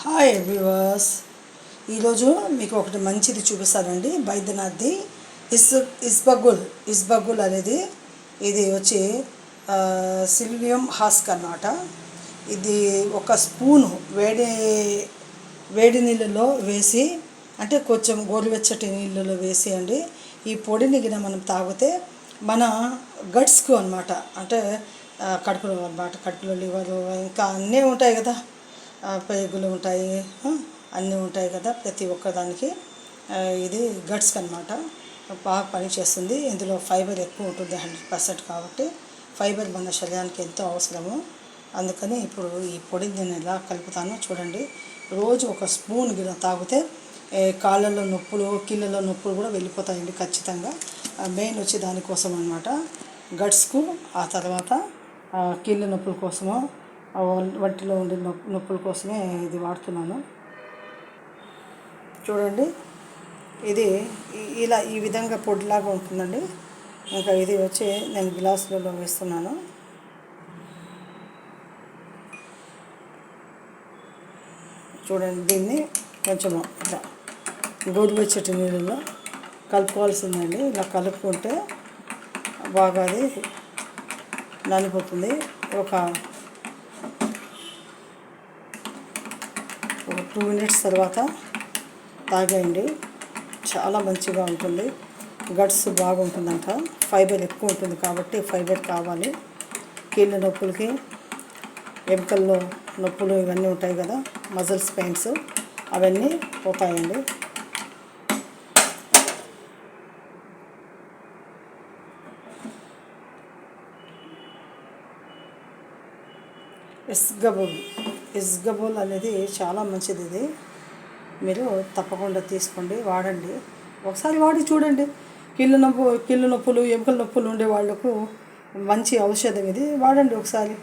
Hi viewers, ఈరోజు మీకు ఒకటి మంచిది చూపిస్తానండి. బైద్యనాథ్ది ఇస్బగుల్ అనేది ఇది వచ్చి సిల్వియం హాస్క్ అన్నమాట. ఇది ఒక స్పూను వేడి నీళ్ళలో వేసి, అంటే కొంచెం గోరువెచ్చటి నీళ్ళలో వేసి అండి ఈ పొడిని గిన మనం తాగితే మన గట్స్కు అనమాట, అంటే కడుపులో అనమాట, కడుపులో లివరు ఇంకా అన్నీ ఉంటాయి కదా, పేగులు ఉంటాయి, అన్నీ ఉంటాయి కదా, ప్రతి ఒక్కదానికి ఇది గట్స్కి అనమాట బాగా పనిచేస్తుంది. ఇందులో ఫైబర్ ఎక్కువ ఉంటుంది, 100% కాబట్టి ఫైబర్ మన శరీరానికి ఎంతో అవసరము. అందుకని ఇప్పుడు ఈ పొడిని నేను ఎలా కలుపుతానో చూడండి. రోజు ఒక స్పూన్ గిన్నె తాగితే కాళ్ళల్లో నొప్పులు, కీళ్ళలో నొప్పులు కూడా వెళ్ళిపోతాయండి ఖచ్చితంగా. మెయిన్ వచ్చి దానికోసం అనమాట, గట్స్కు. ఆ తర్వాత కీళ్ళ నొప్పుల కోసము, వంటిలో ఉండే నొప్పుల కోసమే ఇది వాడుతున్నాను. చూడండి, ఇది ఇలా ఈ విధంగా పొడిలాగా ఉంటుందండి. ఇంకా ఇది వచ్చి నేను గ్లాసులలో వేస్తున్నాను. చూడండి, దీన్ని కొంచెం ఇట్లా గోరువెచ్చటి నీళ్ళలో కలుపుకోవాల్సిందండి. ఇలా కలుపుకుంటే బాగా అది నానిపోతుంది. ఒక 2 minutes తర్వాత తాగేయండి, చాలా మంచిగా ఉంటుంది. గట్స్ బాగుంటుందంట, ఫైబర్ ఎక్కువ ఉంటుంది కాబట్టి ఫైబర్ కావాలి. కీళ్ళ నొప్పులకి, ఎముకల్లో నొప్పులు ఇవన్నీ ఉంటాయి కదా, మజిల్స్ పెయిన్స్ అవన్నీ పోతాయండి. ఇస్బగుల్ అనేది చాలా మంచిది. ఇది మీరు తప్పకుండా తీసుకోండి, వాడండి. ఒకసారి వాడి చూడండి. కీళ్ళ నొప్పులు, ఎముకల నొప్పులు ఉండే వాళ్ళకు మంచి ఔషధం ఇది, వాడండి ఒకసారి.